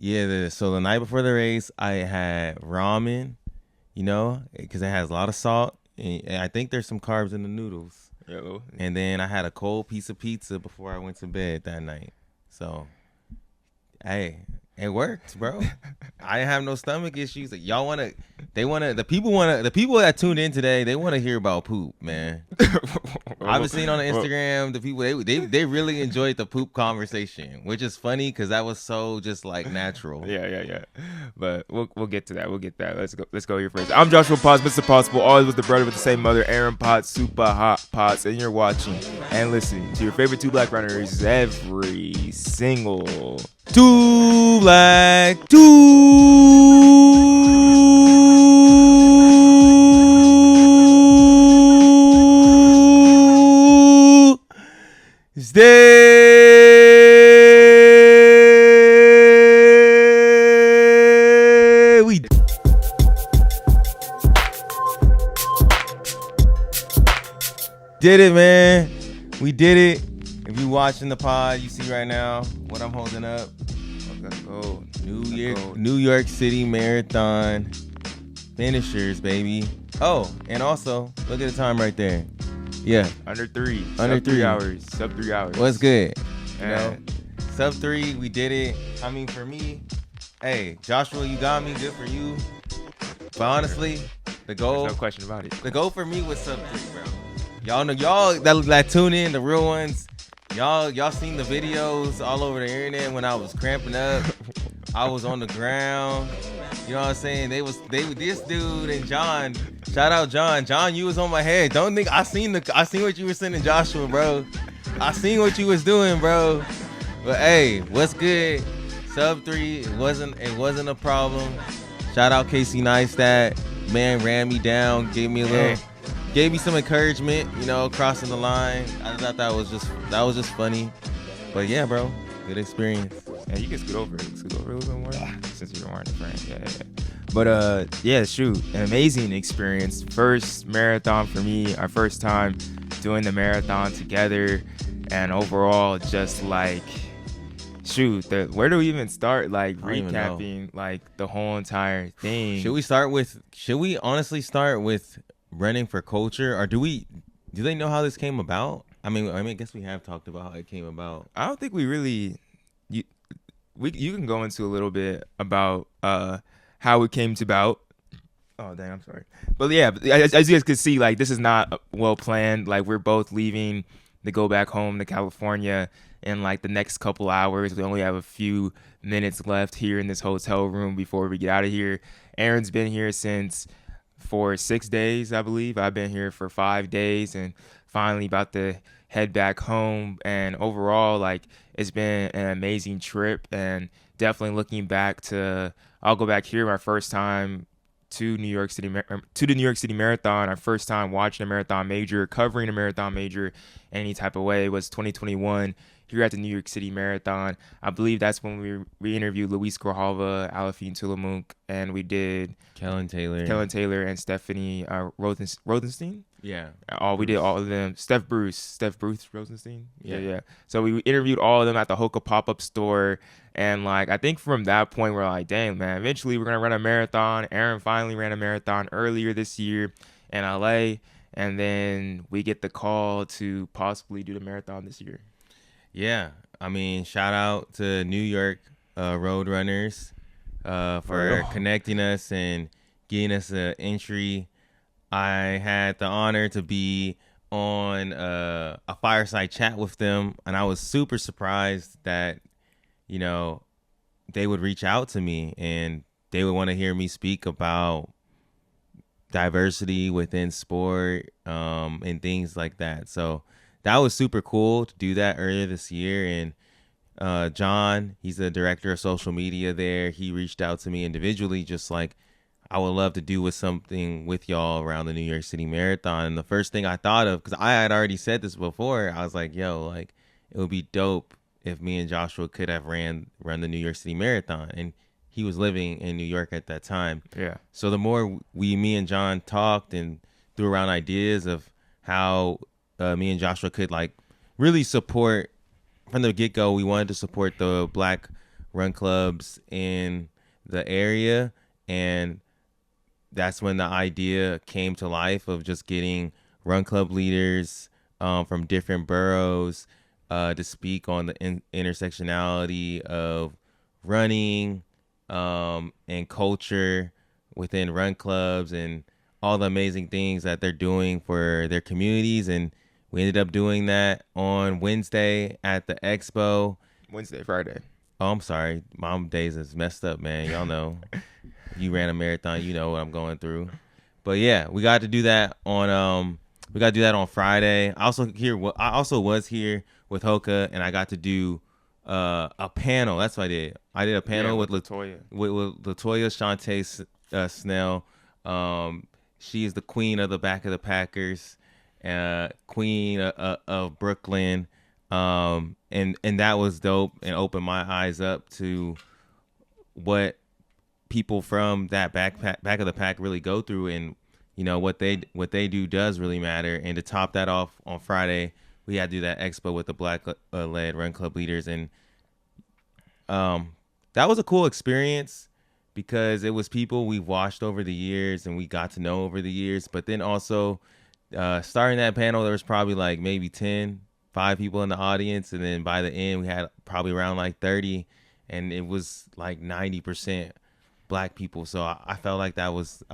Yeah, so the night before the race, I had ramen, because it has a lot of salt. And I think there's some carbs in the noodles. Yo. And then I had a cold piece of pizza before I went to bed that night. So, hey, it worked, bro. I didn't have no stomach issues. Like, the people that tuned in today, they want to hear about poop, man. I've been seeing on Instagram, the people, they really enjoyed the poop conversation, which is funny because that was so just like natural. Yeah. But we'll get to that. Let's go here first. I'm Joshua Potts, Mr. Possible, always with the brother with the same mother, Aaron Potts, Super Hot Potts, and you're watching and listening to your favorite two black runners every single Two black, two stay. We did it, man. We did it. If you watching the pod, you see right now what I'm holding up. Let's go. New York City Marathon finishers, baby. Oh, and also look at the time right there. Yeah, Under 3 hours, sub 3 hours. what's good? And Sub 3, we did it. I mean, for me, hey, Joshua, you got me. Good for you. But honestly, the goal, there's no question about it. the goal for me was sub 3, bro. Y'all know, y'all that tune in, the real ones. Y'all seen the videos all over the internet when I was cramping up. I was on the ground. You know what I'm saying? This dude and John. Shout out John. John, you was on my head. Don't think I seen what you were sending Joshua, bro. I seen what you was doing, bro. But hey, what's good? Sub 3, it wasn't a problem. Shout out Casey Neistat. Man ran me down, gave me some encouragement, crossing the line. I thought that was just funny. But yeah, bro, good experience. Yeah, you can scoot over a little bit more since you don't wearing the frame. Yeah. But shoot, an amazing experience. First marathon for me, our first time doing the marathon together, and overall just like, shoot, where do we even start? Like recapping like the whole entire thing. Should we honestly start with running for culture, or do they know how this came about? I mean, I guess we have talked about how it came about. I don't think we really. You can go into a little bit about how it came about. Oh dang, I'm sorry. But yeah, as you guys can see, like this is not well planned. Like we're both leaving to go back home to California in like the next couple hours. We only have a few minutes left here in this hotel room before we get out of here. Aaron's been here for 6 days, I believe. I've been here for 5 days and finally about to head back home. And overall, like it's been an amazing trip, and definitely looking back I'll go back here my first time to the New York City Marathon. Our first time watching a marathon major, covering a marathon major any type of way was 2021 here at the New York City Marathon. I believe that's when we interviewed Luis Grijalva, Alafine Tulamunk, and we did Kellen Taylor and Stephanie Rosenstein. Yeah. We did all of them. Steph Bruce Rosenstein. Yeah. So we interviewed all of them at the Hoka pop-up store. And like, I think from that point, we're like, dang, man, eventually we're going to run a marathon. Aaron finally ran a marathon earlier this year in LA. And then we get the call to possibly do the marathon this year. Yeah. I mean, shout out to New York Road Runners for connecting us and getting us an entry. I had the honor to be on a fireside chat with them, and I was super surprised that, they would reach out to me and they would want to hear me speak about diversity within sport and things like that. So that was super cool to do that earlier this year. And John, he's the director of social media there. He reached out to me individually, just like, I would love to do something with y'all around the New York City Marathon. And the first thing I thought of, because I had already said this before, I was like, yo, like it would be dope if me and Joshua could have run the New York City Marathon. And he was living in New York at that time. Yeah. So the more me and John talked and threw around ideas of how me and Joshua could like really support from the get-go, we wanted to support the Black run clubs in the area, and that's when the idea came to life of just getting run club leaders from different boroughs to speak on the intersectionality of running and culture within run clubs and all the amazing things that they're doing for their communities. And we ended up doing that on Wednesday at the expo. Friday. Oh, I'm sorry. My days is messed up, man. Y'all know. You ran a marathon, you know what I'm going through. But yeah, we got to do that on Friday. I also was here with Hoka, and I got to do a panel. That's what I did. I did a panel with Latoya. With Latoya Shante Snell. She is the queen of the back of the Packers, queen of Brooklyn. And that was dope and opened my eyes up to what people from that back of the pack really go through, and you know what they do does really matter. And to top that off, on Friday we had to do that expo with the black led run club leaders, and that was a cool experience because it was people we've watched over the years and we got to know over the years. But then also starting that panel, there was probably like maybe 5 people in the audience, and then by the end we had probably around like 30, and it was like 90% black people. So I felt like that was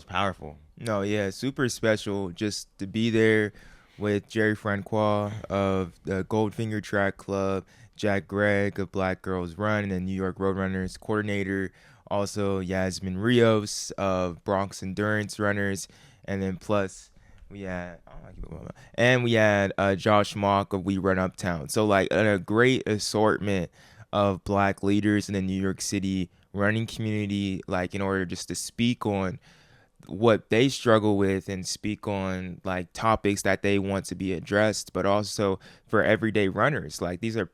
powerful. No, yeah, super special just to be there with Jerry Francois of the Goldfinger Track Club, Jack Gregg of Black Girls Run and New York Roadrunners coordinator, also Yasmin Rios of Bronx Endurance Runners, and then plus we had Josh Mock of We Run Uptown. So like a great assortment of black leaders in the New York City running community, like in order just to speak on what they struggle with and speak on like topics that they want to be addressed, but also for everyday runners. Like these are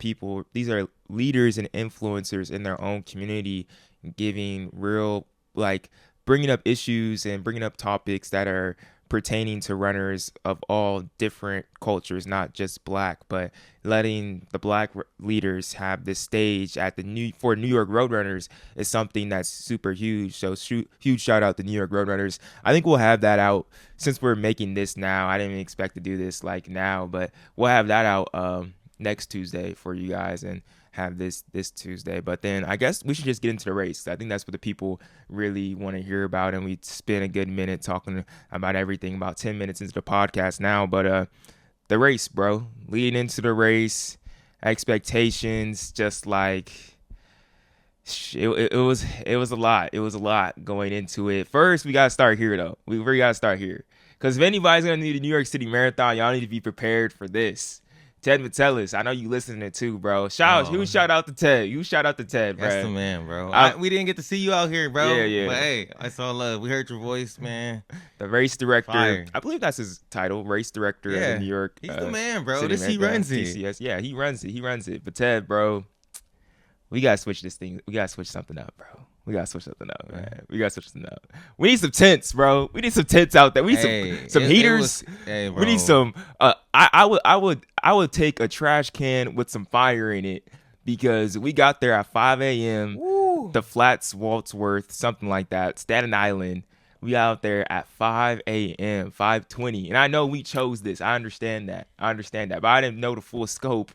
leaders and influencers in their own community, giving real, like bringing up issues and bringing up topics that are pertaining to runners of all different cultures, not just black, but letting the black leaders have this stage at for New York Roadrunners is something that's super huge. So huge shout out to New York Roadrunners. I think we'll have that out since we're making this now. I didn't even expect to do this like now, but we'll have that out next Tuesday for you guys and have this Tuesday. But then I guess we should just get into the race. I think that's what the people really want to hear about, and we spent a good minute talking about everything, about 10 minutes into the podcast now. But the race, bro, leading into the race, expectations, just like it was a lot. It was a lot going into it. First, we gotta start here though. We really gotta start here, because if anybody's gonna need a New York City Marathon, y'all need to be prepared for this. Ted Metellus, I know you listening too, bro. You shout out to Ted. You shout out to Ted, bro. That's the man, bro. We didn't get to see you out here, bro. Yeah. But hey, I saw love. We heard your voice, man. The race director. Fire. I believe that's his title, race director of New York. He's the man, bro. He runs it. TCS. Yeah, he runs it. But Ted, bro, we gotta switch this thing. We gotta switch something up, bro. We gotta switch something up, man. We need some tents, bro. We need some tents out there. We need some heaters. Bro. We need some. I would take a trash can with some fire in it, because we got there at 5 a.m. Woo. The Flats, Waltzworth, something like that, Staten Island. We out there at 5 a.m., 5:20, and I know we chose this. I understand that, but I didn't know the full scope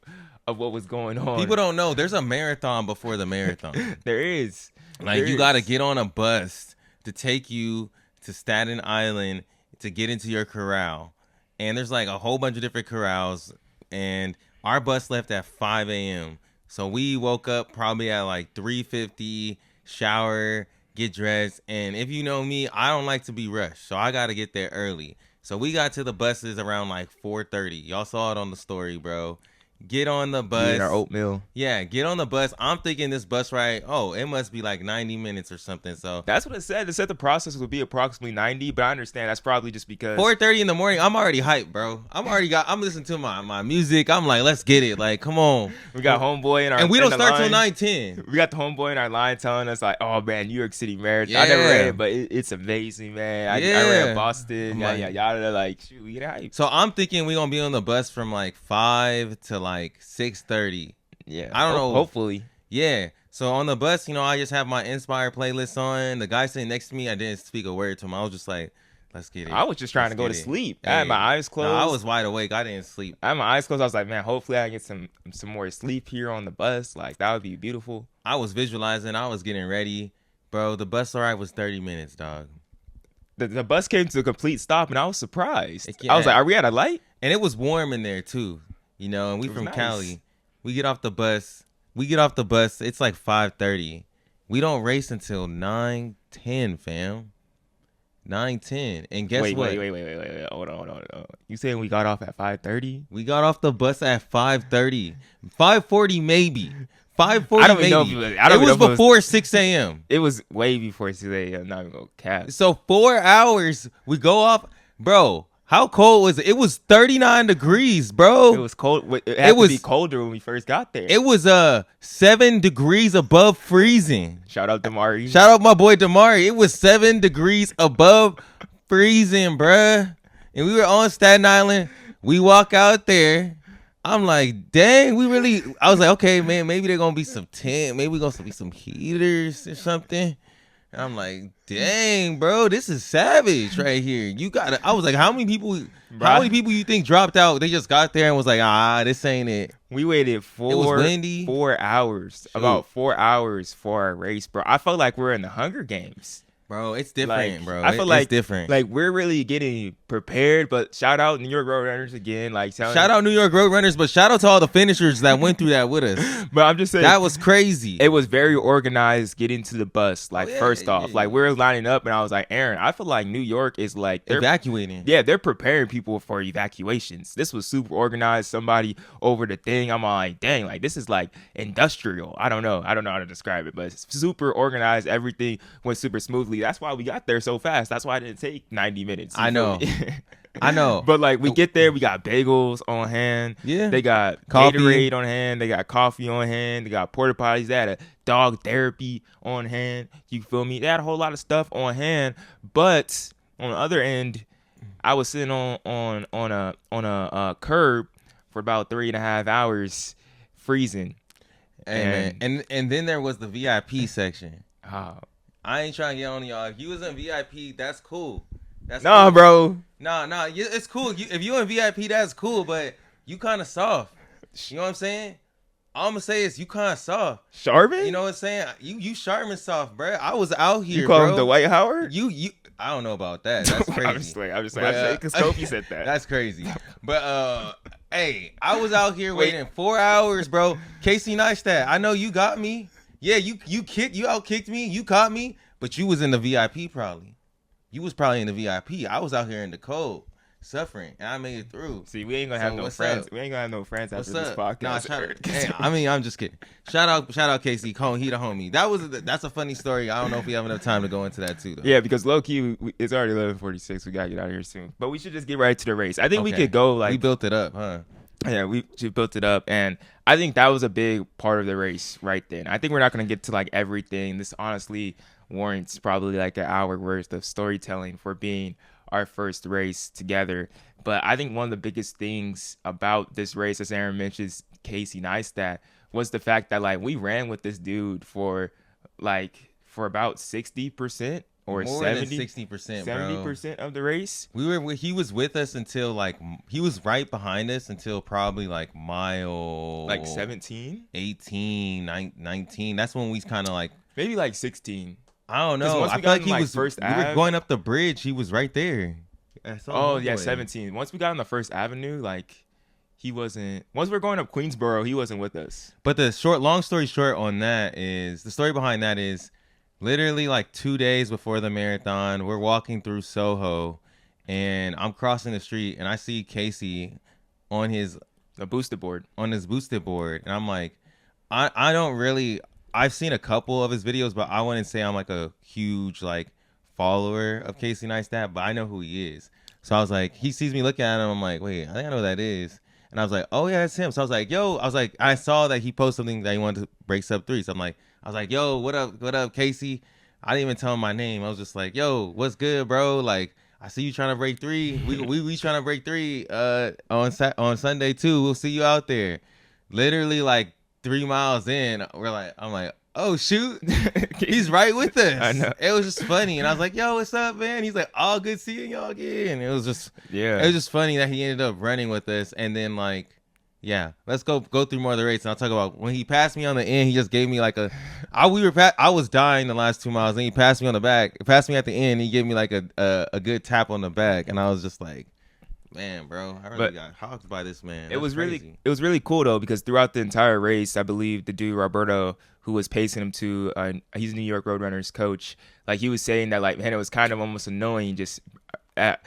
of what was going on. People don't know there's a marathon before the marathon. There is. Like, you got to get on a bus to take you to Staten Island to get into your corral. And there's like a whole bunch of different corrals. And our bus left at 5 a.m. So we woke up probably at like 3:50, shower, get dressed. And if you know me, I don't like to be rushed. So I got to get there early. So we got to the buses around like 4:30. Y'all saw it on the story, bro. Get on the bus. Our oatmeal. Yeah, get on the bus. I'm thinking this bus ride, it must be like 90 minutes or something. So that's what it said. It said the process would be approximately 90, but I understand that's probably just because 4:30 in the morning. I'm already hyped, bro. I'm listening to my music. I'm like, let's get it. Like, come on. We got homeboy in our and we don't start line. till 9:10. We got the homeboy in our line telling us like, oh man, New York City Marathon. I never ran it, but it's amazing, man. I ran Boston. Yada. Like, shoot, we get hyped. So I'm thinking we're gonna be on the bus from like 5 to like 6:30. Yeah, I don't know. Hopefully. Yeah. So on the bus, I just have my Inspire playlist on. The guy sitting next to me, I didn't speak a word to him. I was just like, let's get it. I was just trying to go to sleep. I had my eyes closed. No, I was wide awake. I didn't sleep. I had my eyes closed. I was like, man, hopefully I get some more sleep here on the bus. Like, that would be beautiful. I was visualizing. I was getting ready. Bro, the bus ride was 30 minutes, dog. The bus came to a complete stop, and I was surprised. I was like, are we at a light? And it was warm in there, too. And we from nice. Cali. We get off the bus. It's like 5:30. We don't race until 9:10, fam. 9:10. And guess what? Wait. Hold on. You saying we got off at 5:30? We got off the bus at 5:30. 5:40 maybe. 5:40 I don't maybe. know. It was before 6 a.m. It was way before 6 a.m. Not even gonna cap. So 4 hours we go off. Bro, how cold was it? It was 39 degrees, bro. It was cold. It had to be colder when we first got there. It was 7 degrees above freezing. Shout out Damari. Shout out my boy Damari. It was 7 degrees above freezing, bruh. And we were on Staten Island. We walk out there. I'm like, dang, I was like, okay, man, maybe they're going to be some tent. Maybe we're going to be some heaters or something. And I'm like, dang, bro, this is savage right here. I was like, how many people you think dropped out? They just got there and was like, this ain't it. We waited 4 hours, Shoot. about 4 hours for our race, bro. I felt like we're in the Hunger Games. Bro, it's different, bro. I feel like it's different. Like, we're really getting prepared, but shout out New York Road Runners again. Shout out New York Road Runners, but shout out to all the finishers that went through that with us. But I'm just saying, that was crazy. It was very organized getting to the bus. First off, we were lining up, and I was like, Aaron, I feel like New York is like they're evacuating. Yeah, they're preparing people for evacuations. This was super organized. Somebody over the thing. I'm like, dang, this is like industrial. I don't know how to describe it, but it's super organized. Everything went super smoothly. That's why we got there so fast. That's why it didn't take 90 minutes. I know. But we get there, we got bagels on hand. Yeah. They got coffee. Gatorade on hand. They got coffee on hand. They got porta potties. They had a dog therapy on hand. You feel me? They had a whole lot of stuff on hand. But on the other end, I was sitting on a curb for about 3.5 hours, freezing. Hey, man. And then there was the VIP section. Oh. I ain't trying to get on y'all. If you was in VIP, that's cool. Nah, cool. Bro. Nah, it's cool. If you in VIP, that's cool, but you kind of soft. You know what I'm saying? All I'm going to say is you kind of soft. Charmin? You know what I'm saying? You Charmin soft, bro. I was out here, You call him Dwight Howard? I don't know about that. That's crazy. I'm just saying, because Kofi said that. That's crazy. But, hey, I was out here waiting 4 hours, bro. Casey Neistat, I know you got me. Yeah, you outkicked me. You caught me, but you was in the VIP probably. You was probably in the VIP. I was out here in the cold, suffering, and I made it through. See, we ain't gonna have no friends. We ain't gonna have no friends after this podcast. I'm just kidding. Shout out Casey. He the homie. That's a funny story. I don't know if we have enough time to go into that too, though. Yeah, because low key, it's already 11:46. We gotta get out of here soon. But we should just get right to the race. I think we could go we built it up, huh? Yeah, we built it up, and I think that was a big part of the race right then. I think we're not going to get to everything. This honestly warrants probably an hour worth of storytelling for being our first race together. But I think one of the biggest things about this race, as Aaron mentions, Casey Neistat, was the fact that we ran with this dude for about 60%. Or more 70, than 60%, 70% of the race. He was with us until he was right behind us until probably mile 17, 18, 19. That's when we kind of maybe 16. I don't know. I feel like he was first. We were going up the bridge. He was right there. Oh yeah, 17. Once we got on the First Avenue, he wasn't. Once we're going up Queensboro, he wasn't with us. But long story short on that is the story behind that is. Literally 2 days before the marathon, we're walking through Soho, and I'm crossing the street, and I see Casey on his boosted board, and I'm like, I don't really. I've seen a couple of his videos, but I wouldn't say I'm a huge follower of Casey Neistat, but I know who he is. So I was like, he sees me looking at him, I'm like, wait, I think I know who that is. And I was like, oh yeah, it's him. So I was like, I saw that he posted something that he wanted to break sub 3. So I was like, yo, what up, Casey? I didn't even tell him my name. I was just like, yo, what's good, bro? I see you trying to break 3. We trying to break 3 on Sunday too. We'll see you out there. Literally 3 miles in, I'm like, oh shoot, he's right with us. I know. It was just funny, and I was like, yo, what's up, man? He's like, oh, good seeing y'all again. It was just funny that he ended up running with us, and then like, yeah, let's go through more of the race, and I'll talk about when he passed me on the end. He just gave me like I was dying the last 2 miles, and he passed me on the back, passed me at the end. He gave me like a good tap on the back, and I was just like, man, bro, I really got hogged by this man. It was really cool though, because throughout the entire race, I believe the dude Roberto, who was pacing him to, he's New York Roadrunners coach. Like he was saying that, like, man, it was kind of almost annoying. Just at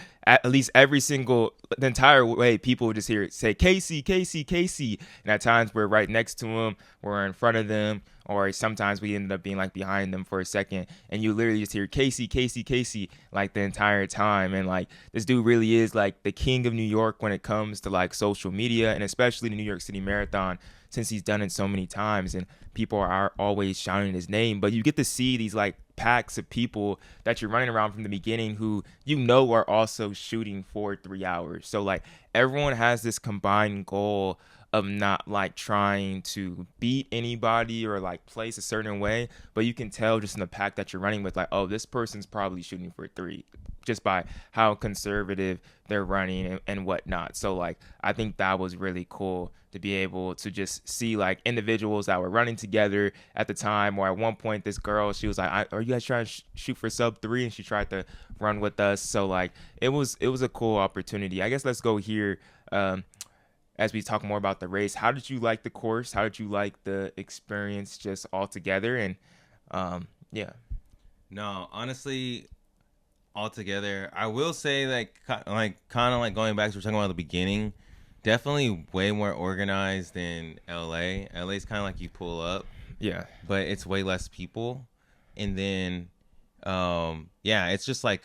least the entire way, people would just hear it say Casey, Casey, Casey, and at times we're right next to him, we're in front of them, or sometimes we ended up being like behind them for a second, and you literally just hear Casey, Casey, Casey like the entire time. And like this dude really is like the king of New York when it comes to like social media, and especially the New York City Marathon, since he's done it so many times and people are always shouting his name. But you get to see these like packs of people that you're running around from the beginning who are also shooting for 3 hours. So like everyone has this combined goal of not like trying to beat anybody or like place a certain way, but you can tell just in the pack that you're running with, like, oh, this person's probably shooting for 3, just by how conservative they're running and whatnot. So like I think that was really cool to be able to just see like individuals that were running together at the time. Or at one point, this girl, she was like, are you guys trying to shoot for sub 3? And she tried to run with us. So like it was a cool opportunity. I guess let's go here as we talk more about the race. How did you like the course? How did you like the experience just all together? And yeah. No, honestly, altogether, I will say that kind of like going back to what we were talking about at the beginning, definitely way more organized than LA. LA's kind of like you pull up, yeah, but it's way less people. And then yeah, it's just like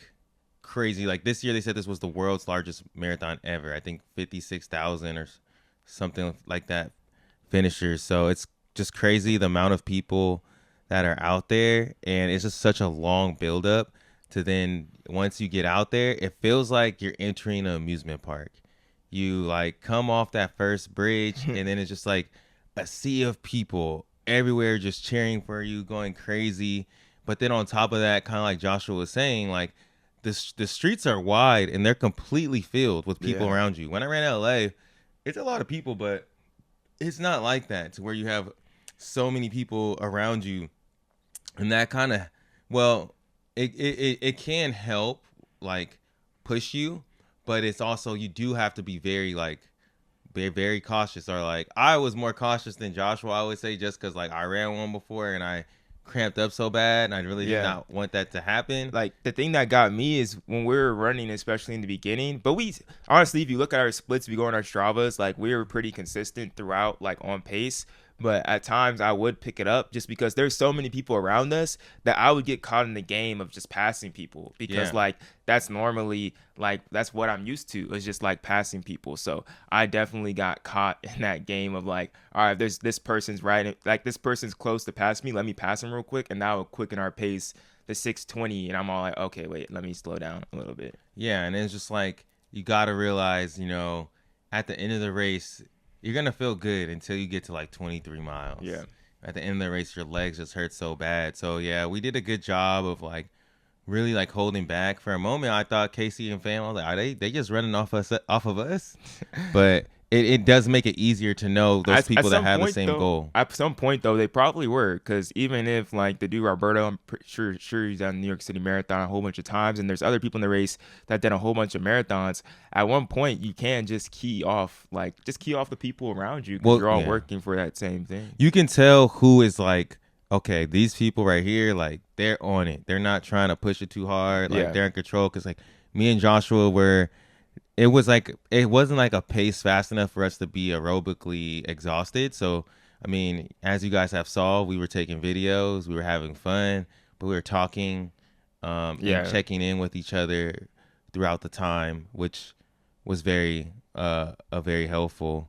crazy. Like this year they said this was the world's largest marathon ever. I think 56,000 or something like that finishers. So it's just crazy the amount of people that are out there, and it's just such a long buildup to then once you get out there, it feels like you're entering an amusement park. You like come off that first bridge and then it's just like a sea of people everywhere just cheering for you, going crazy. But then on top of that, kind of like Joshua was saying, like the streets are wide and they're completely filled with people around you. When I ran LA, it's a lot of people, but it's not like that to where you have so many people around you. And that kind of, well, it can help like push you, but it's also, you do have to be very very cautious. Or like I was more cautious than Joshua, I would say, just because like I ran one before and I cramped up so bad and I really did not want that to happen. Like the thing that got me is when we were running, especially in the beginning, but we honestly, if you look at our splits, we go on our Stravas, like we were pretty consistent throughout, like on pace. But at times I would pick it up just because there's so many people around us that I would get caught in the game of just passing people, because like that's normally like that's what I'm used to, is just like passing people. So I definitely got caught in that game of like, all right, there's this person's right, like this person's close to pass me, let me pass him real quick, and now quicken our pace to 6:20, and I'm all like, okay, wait, let me slow down a little bit. Yeah, and it's just like you got to realize, you know, at the end of the race, you're going to feel good until you get to like 23 miles. Yeah. At the end of the race, your legs just hurt so bad. So, yeah, we did a good job of like really like holding back. For a moment, I thought Casey and fam, I was like, are they just running off of us? But it does make it easier to know those people that have the same goal. At some point, though, they probably were, because even if like the dude Roberto, I'm sure he's done New York City Marathon a whole bunch of times, and there's other people in the race that did a whole bunch of marathons. At one point, you can just key off the people around you, because you're all working for that same thing. You can tell who is like, okay, these people right here, like they're on it. They're not trying to push it too hard. Like they're in control. Because like me and Joshua were. It wasn't like a pace fast enough for us to be aerobically exhausted. So, I mean, as you guys have saw, we were taking videos, we were having fun, but we were talking, and checking in with each other throughout the time, which was very helpful.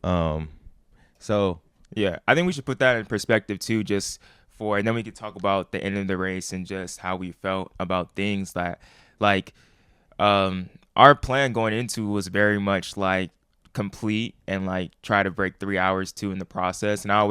So yeah, I think we should put that in perspective too, and then we could talk about the end of the race and just how we felt about things that like, our plan going into was very much like complete and like try to break 3 hours too in the process. And I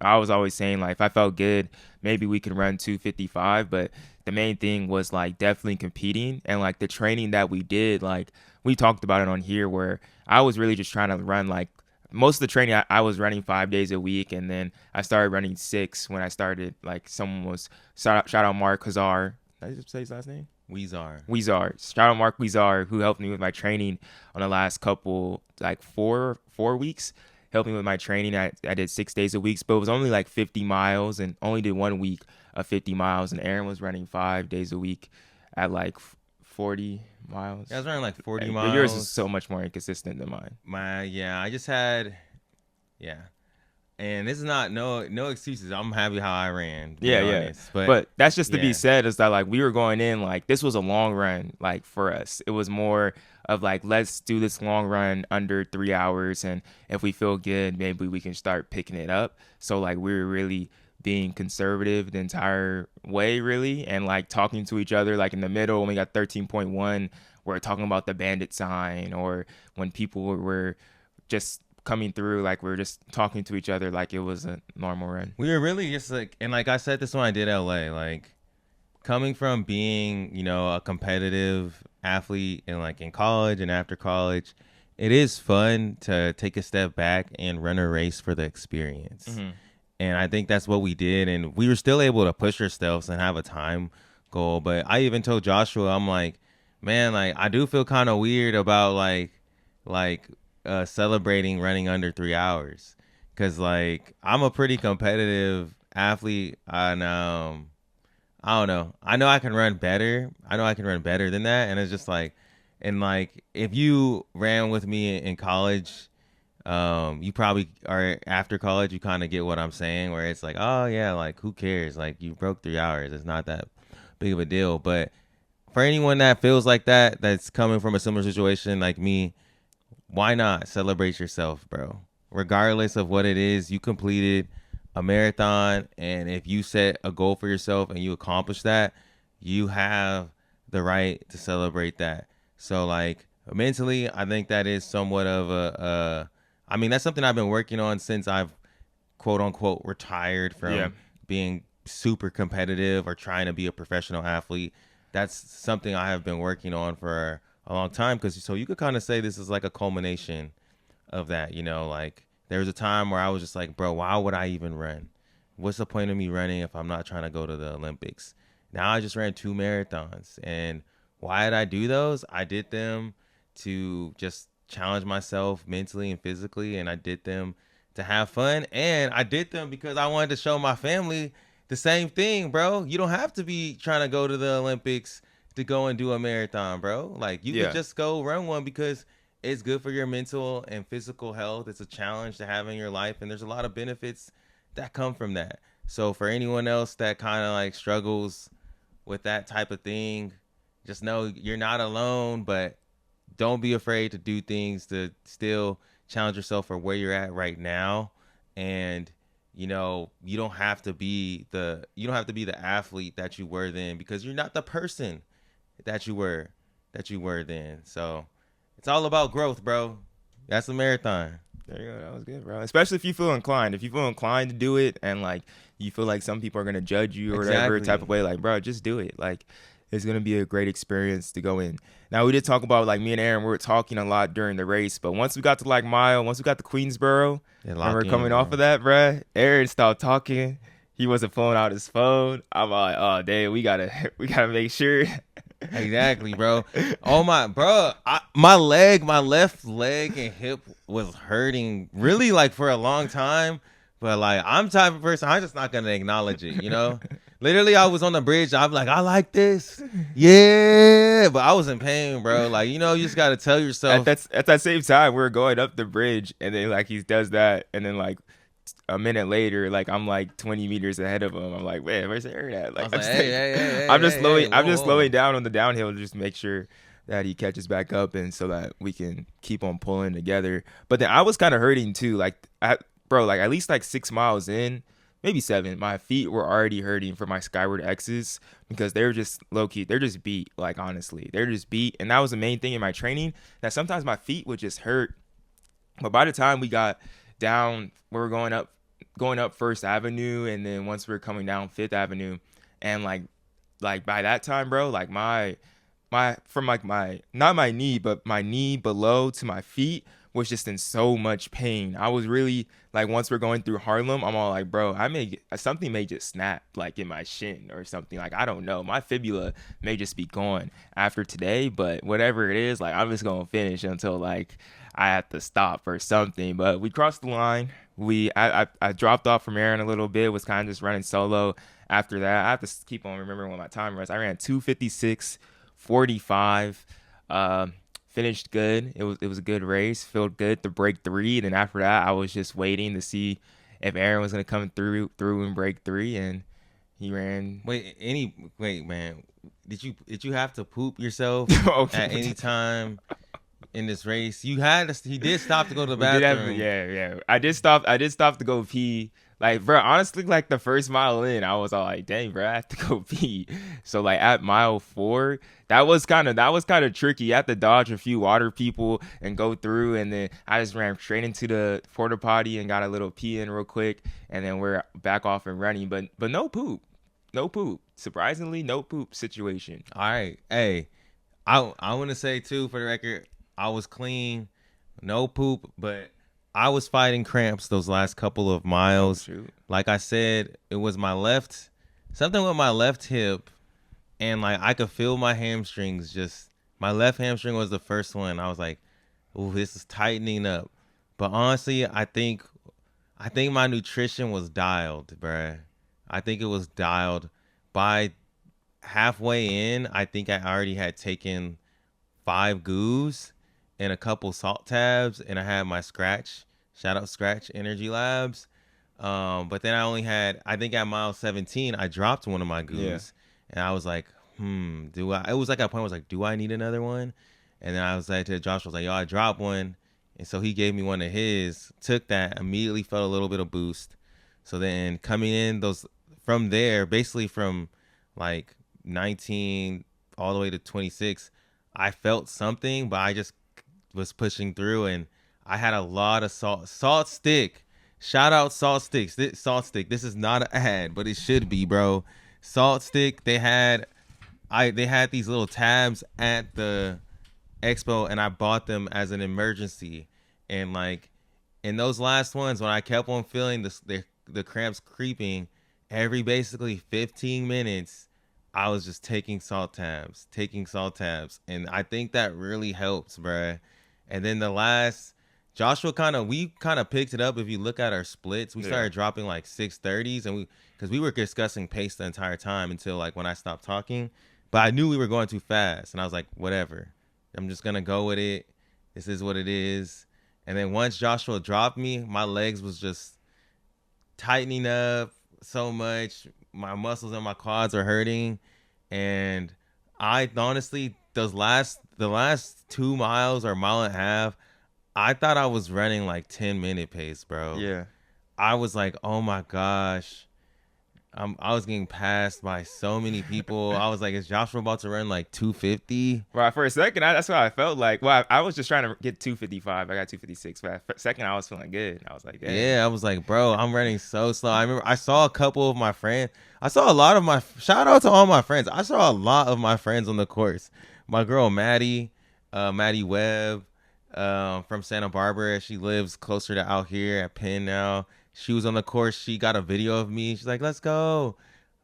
I was always saying like if I felt good, maybe we could run 2:55. But the main thing was like definitely competing and like the training that we did. Like we talked about it on here where I was really just trying to run like most of the training. I was running 5 days a week, and then I started running 6 when I started. Like someone was shout out Mark Hazar. Did I just say his last name? Weezar. Shout out Mark Weezar, who helped me with my training on the last couple, like four weeks. Helped me with my training. I did 6 days a week, but it was only like 50 miles and only did 1 week of 50 miles. And Aaron was running 5 days a week at like 40 miles. Yeah, I was running like 40 But miles. yours is so much more inconsistent than mine. I just had, and this is not no excuses. I'm happy how I ran. To be honest. But that's just to be said is that like we were going in like this was a long run like for us. It was more of like let's do this long run under 3 hours, and if we feel good, maybe we can start picking it up. So like we were really being conservative the entire way, really, and like talking to each other. Like in the middle when we got 13.1, we're talking about the bandit sign, or when people were just coming through, like we were just talking to each other like it was a normal run. We were really just like, and like I said this when I did LA, like coming from being, a competitive athlete and like in college and after college, it is fun to take a step back and run a race for the experience. Mm-hmm. And I think that's what we did. And we were still able to push ourselves and have a time goal. But I even told Joshua, I'm like, man, like I do feel kind of weird about like celebrating running under 3 hours, because like I'm a pretty competitive athlete, and I don't know, I know I can run better than that. And it's just like, and like if you ran with me in college, you probably are after college, you kind of get what I'm saying, where it's like, oh yeah, like who cares, like you broke 3 hours, it's not that big of a deal. But for anyone that feels like that, that's coming from a similar situation like me, why not celebrate yourself, bro? Regardless of what it is, you completed a marathon, and if you set a goal for yourself and you accomplish that, you have the right to celebrate that. So like mentally, I think that is somewhat of that's something I've been working on since I've quote unquote retired from being super competitive or trying to be a professional athlete. That's something I have been working on for a long time, because so you could kind of say this is like a culmination of that. Like there was a time where I was just like, bro, why would I even run? What's the point of me running if I'm not trying to go to the Olympics? Now I just ran 2 marathons, and why did I do those? I did them to just challenge myself mentally and physically, and I did them to have fun, and I did them because I wanted to show my family the same thing, bro. You don't have to be trying to go to the Olympics to go and do a marathon, bro. Like you could just go run one because it's good for your mental and physical health. It's a challenge to have in your life, and there's a lot of benefits that come from that. So for anyone else that kind of like struggles with that type of thing, just know you're not alone, but don't be afraid to do things to still challenge yourself for where you're at right now. And you don't have to be the athlete that you were then, because you're not the person that you were then. So it's all about growth, bro. That's a marathon. There you go. That was good, bro. Especially if you feel inclined. If you feel inclined to do it, and like you feel like some people are gonna judge you or whatever type of way, like, bro, just do it. Like it's gonna be a great experience to go in. Now we did talk about, like, me and Aaron, we were talking a lot during the race, but once we got to like once we got to Queensboro, and we're coming off of that, bro, Aaron stopped talking. He wasn't pulling out his phone. I'm like, oh damn, we gotta make sure. Exactly, bro. Oh my, bro, my left leg and hip was hurting really like for a long time. But like I'm the type of person, I'm just not gonna acknowledge it, Literally, I was on the bridge. I'm like, I like this, yeah, but I was in pain, bro. Like you just gotta tell yourself. At that same time, we were going up the bridge, and then like he does that, and then like a minute later, like I'm like 20 meters ahead of him. I'm like, man, where's Aaron at? Like, I'm just slowing down on the downhill to just make sure that he catches back up, and so that we can keep on pulling together. But then I was kind of hurting too. Like, like at least like 6 miles in, maybe 7, my feet were already hurting for my skyward X's, because they were just low key. They're just beat. Like honestly, they're just beat. And that was the main thing in my training, that sometimes my feet would just hurt. But by the time we got down, we were going up going up First Avenue, and then once we were coming down Fifth Avenue, and like by that time, bro, like my from like my not my knee, but my knee below to my feet was just in so much pain. I was really like, once we're going through Harlem, I'm all like, bro, something may just snap like in my shin or something. Like, I don't know. My fibula may just be gone after today, but whatever it is, like, I'm just gonna finish until like I have to stop or something. But we crossed the line. I dropped off from Aaron a little bit, was kind of just running solo. After that, I have to keep on remembering what my time was. I ran 2:56:45. Finished good. It was a good race. Felt good to break 3. And then after that, I was just waiting to see if Aaron was gonna come through and break 3, and he ran. Wait, man. Did you have to poop yourself Okay. at any time in this race? He did stop to go to the We did have- bathroom. yeah. I did stop to go pee. Like, bro, honestly, like the first mile in, I was all like, dang, bro, I have to go pee. So like at mile 4, that was kind of tricky. You have to dodge a few water people and go through, and then I just ran straight into the porta potty and got a little pee in real quick, and then we're back off and running. But no poop. No poop. Surprisingly, no poop situation. All right. Hey, I want to say too, for the record, I was clean, no poop, but I was fighting cramps those last couple of miles. Shoot. Like I said, it was something with my left hip, and like I could feel my hamstrings. My left hamstring was the first one. I was like, "Ooh, this is tightening up." But honestly, I think my nutrition was dialed, bruh. I think it was dialed. By halfway in, I think I already had taken 5 goos and a couple salt tabs, and I had my Scratch. Shout out Scratch Energy Labs. But then I think at mile 17, I dropped one of my goos. Yeah. And I was like, it was like a point where I was like, do I need another one? And then I was like to Josh, I was like, yo, I dropped one. And so he gave me one of his, took that, immediately felt a little bit of boost. So then coming in from there, basically from like 19 all the way to 26, I felt something, but I just was pushing through, and I had a lot of salt stick. Shout out Salt Sticks. Salt Stick. This is not an ad, but it should be, bro. Salt Stick. They had these little tabs at the expo, and I bought them as an emergency. And like in those last ones, when I kept on feeling the cramps creeping, every basically 15 minutes, I was just taking salt tabs, and I think that really helps, bruh. And then the last, we kind of picked it up. If you look at our splits, we started dropping like 6:30s, and because we were discussing pace the entire time until like when I stopped talking. But I knew we were going too fast, and I was like, whatever, I'm just gonna go with it. This is what it is. And then once Joshua dropped me, my legs was just tightening up so much. My muscles and my quads are hurting, and I honestly, the last 2 miles or mile and a half, I thought I was running like 10-minute pace, bro. Yeah. I was like, oh my gosh, I was getting passed by so many people. I was like, is Joshua about to run like 250? Well, for a second, that's what I felt like. Well, I was just trying to get 255. I got 256. But for a second, I was feeling good. I was like, damn. Yeah, I was like, bro, I'm running so slow. I remember I saw a couple of my friends. I saw a lot of shout out to all my friends. I saw a lot of my friends on the course. My girl, Maddie Webb, from Santa Barbara. She lives closer to out here at Penn now. She was on the course. She got a video of me. She's like, let's go.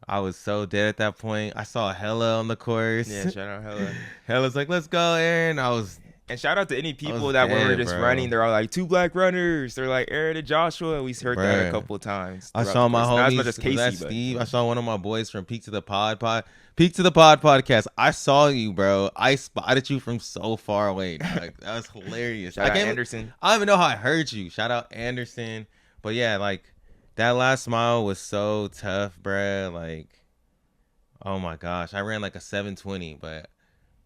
I was so dead at that point. I saw Hella on the course. Yeah, shout out Hella. Hella's like, let's go, Aaron. And shout out to any people that when we were just running, they're all like, 2 black runners. They're like Aaron and Joshua. We heard that a couple of times. I saw my homies. Not as much as Casey, Steve. I saw one of my boys from Peak to the Pod podcast. I saw you, bro. I spotted you from so far away. Dog. That was hilarious. Shout out Anderson. I don't even know how I heard you. Shout out Anderson. But yeah, like that last mile was so tough, bruh. Like, oh my gosh, I ran like a 7:20, but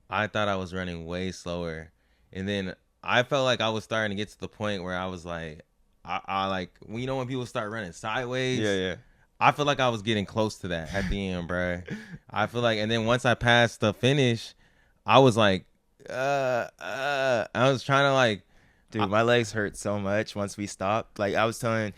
I thought I was running way slower. And then I felt like I was starting to get to the point where I was like, I like, you know, when people start running sideways. Yeah. I feel like I was getting close to that at the end, bruh. I feel like, and then once I passed the finish, I was like, I was trying to like. Dude, my legs hurt so much once we stopped. Like I was telling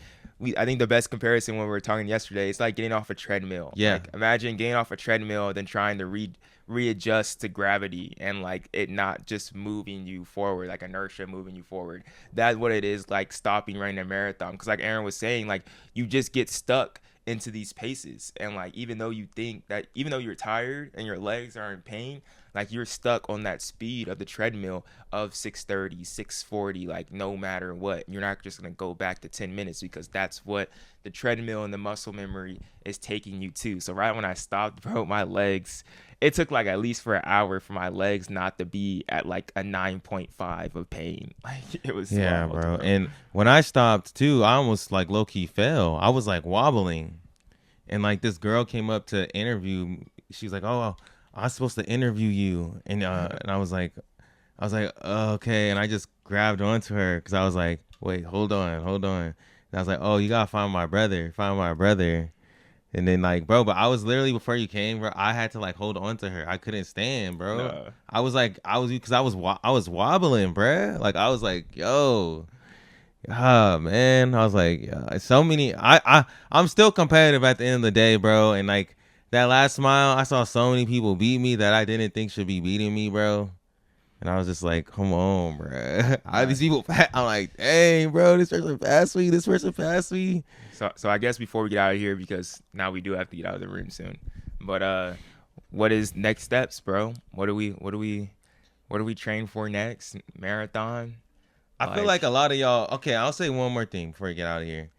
I think the best comparison when we were talking yesterday, it's like getting off a treadmill. Yeah. Like imagine getting off a treadmill, then trying to readjust to gravity and like it not just moving you forward, like inertia moving you forward. That's what it is like stopping running a marathon. Because like Aaron was saying, like you just get stuck into these paces, and like even though you're tired and your legs are in pain, like you're stuck on that speed of the treadmill of 6:30, 6:40, like no matter what. You're not just going to go back to 10 minutes because that's what the treadmill and the muscle memory is taking you to. So right when I stopped, bro, my legs, it took like at least for an hour for my legs not to be at like a 9.5 of pain. Like it was Yeah, wild, bro. And when I stopped too, I almost like low key fell. I was like wobbling, and like this girl came up to interview. She's like, "Oh, I was supposed to interview you," and I was like, okay, and I just grabbed onto her because I was like, "Wait, hold on." And I was like, "Oh, you gotta find my brother. And then like, bro, but I was literally before you came, bro. I had to like hold on to her. I couldn't stand, bro. No. I was because I was wobbling, bro. Like I was like, yo, ah, man. I was like, so many. I'm still competitive at the end of the day, bro. And like that last mile, I saw so many people beat me that I didn't think should be beating me, bro. And I was just like, come on, bro. These people, I'm like, dang, bro, this person passed me. So I guess before we get out of here, because now we do have to get out of the room soon. But what is next steps, bro? What do we train for next? Marathon? I feel like a lot of y'all. Okay, I'll say one more thing before we get out of here.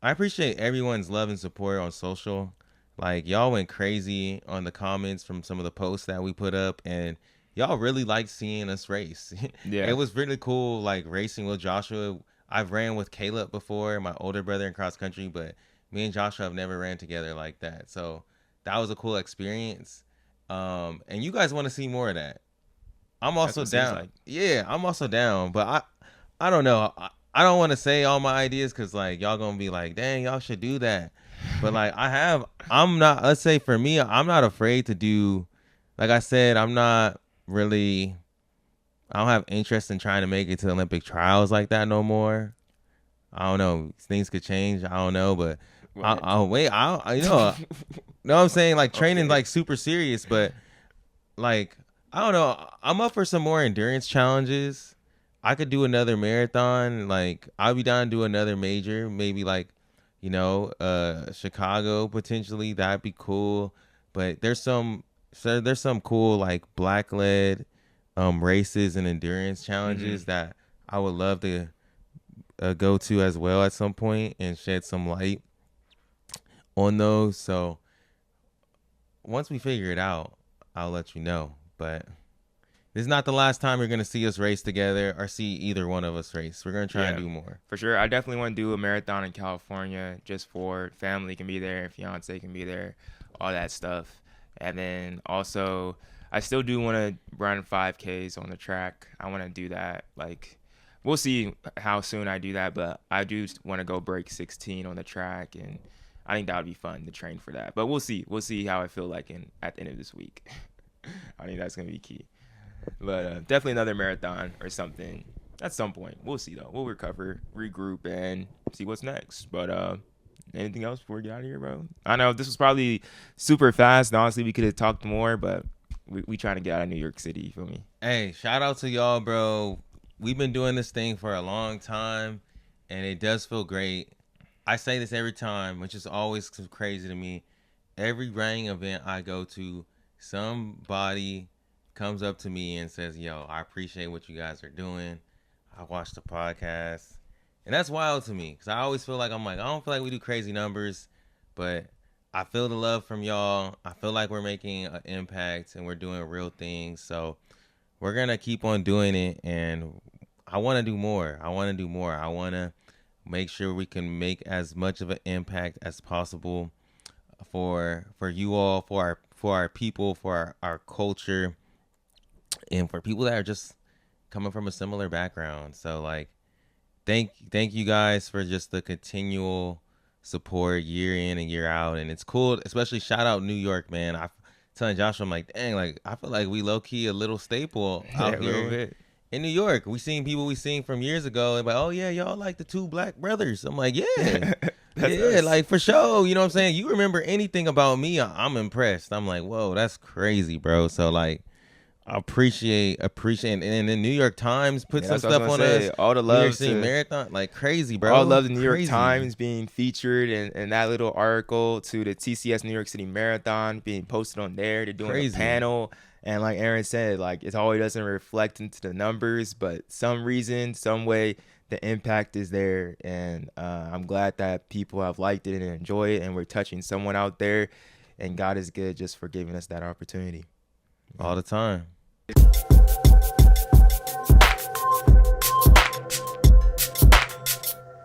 I appreciate everyone's love and support on social. Like y'all went crazy on the comments from some of the posts that we put up, and y'all really like seeing us race. Yeah. It was really cool, like racing with Joshua. I've ran with Caleb before, my older brother in cross country, but me and Joshua have never ran together like that. So that was a cool experience. And you guys want to see more of that. I'm also down. Like. Yeah, I'm also down, but I don't know. I don't want to say all my ideas because like y'all gonna be like, dang, y'all should do that. But like I'm not. Let's say for me, I'm not afraid to do. Like I said, I'm not really. I don't have interest in trying to make it to Olympic trials like that no more. I don't know. Things could change. I don't know, but I'll wait. Know what I'm saying? Like training like super serious, but like I don't know. I'm up for some more endurance challenges. I could do another marathon. Like I'll be down to do another major, maybe like, Chicago potentially. That'd be cool. But there's some cool like black led races and endurance challenges that I would love to go to as well at some point and shed some light on those. So once we figure it out, I'll let you know. But this is not the last time you're going to see us race together or see either one of us race. We're going to try and do more. For sure. I definitely want to do a marathon in California just for family can be there, fiance can be there, all that stuff. And then also, I still do want to run 5Ks on the track. I want to do that. Like, we'll see how soon I do that, but I do want to go break 16 on the track, and I think that would be fun to train for that. But we'll see. We'll see how I feel like at the end of this week. I think that's going to be key. But definitely another marathon or something at some point. We'll see, though. We'll recover, regroup, and see what's next. But anything else before we get out of here, bro? I know this was probably super fast. Honestly, we could have talked more, but we trying to get out of New York City. You feel me? Hey, shout out to y'all, bro. We've been doing this thing for a long time, and it does feel great. I say this every time, which is always crazy to me. Every running event I go to, somebody comes up to me and says, yo, I appreciate what you guys are doing. I watch the podcast. And that's wild to me because I always feel like I don't feel like we do crazy numbers, but I feel the love from y'all. I feel like we're making an impact and we're doing real things. So we're going to keep on doing it. And I want to do more. I want to make sure we can make as much of an impact as possible for you all, for our people, for our culture, and for people that are just coming from a similar background. So like, thank you guys for just the continual support year in and year out. And it's cool, especially shout out New York, man. I'm telling Joshua, I'm like, dang, like I feel like we low key a little staple out here in New York. We seen people we seen from years ago. And like, oh yeah, y'all like the two black brothers. I'm like, yeah, That's yeah, us. like for sure. You know what I'm saying? You remember anything about me? I'm impressed. I'm like, whoa, that's crazy, bro. So like, I appreciate, and the New York Times put Yeah, some that's what I stuff was on gonna say. us. All the New York love City to Marathon, like crazy, bro. all love the New York Crazy. Times being featured in that little article, to the TCS New York City Marathon being posted on there. They're doing Crazy. a panel, and like Aaron said, like it always doesn't reflect into the numbers, but some reason, some way, the impact is there, and I'm glad that people have liked it and enjoy it, and we're touching someone out there, and God is good just for giving us that opportunity all the time.